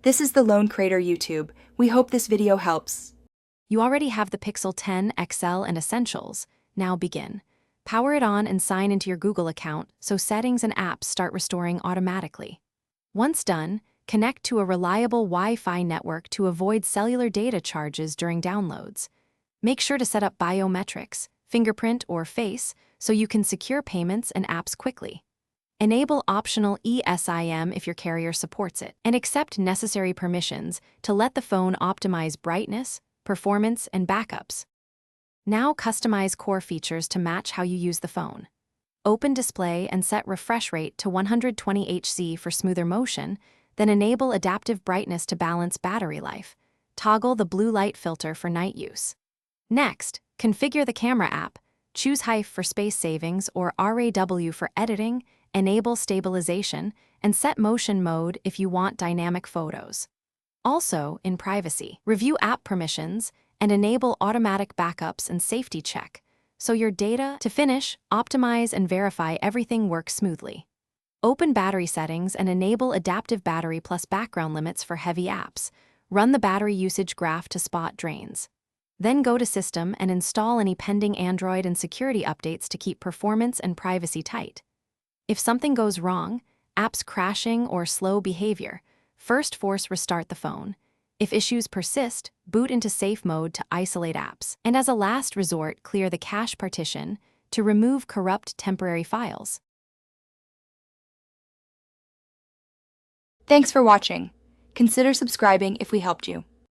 This is the Lone Crater YouTube. We hope this video helps. You already have the Pixel 10 XL and Essentials. Now begin. Power it on and sign into your Google account so settings and apps start restoring automatically. Once done, connect to a reliable Wi-Fi network to avoid cellular data charges during downloads. Make sure to set up biometrics, fingerprint or face, so you can secure payments and apps quickly. Enable optional eSIM if your carrier supports it, and accept necessary permissions to let the phone optimize brightness, performance, and backups. Now customize core features to match how you use the phone. Open display and set refresh rate to 120 Hz for smoother motion, then enable adaptive brightness to balance battery life. Toggle the blue light filter for night use. Next, configure the camera app, choose HEIF for space savings or RAW for editing, enable stabilization, and set motion mode if you want dynamic photos. Also, in privacy, review app permissions and enable automatic backups and safety check, so your data. To finish, optimize and verify everything works smoothly. Open battery settings and enable adaptive battery plus background limits for heavy apps. Run the battery usage graph to spot drains. Then go to System and install any pending Android and security updates to keep performance and privacy tight. If something goes wrong, apps crashing or slow behavior, first force restart the phone. If issues persist, boot into safe mode to isolate apps. And as a last resort, clear the cache partition to remove corrupt temporary files. Thanks for watching. Consider subscribing if we helped you.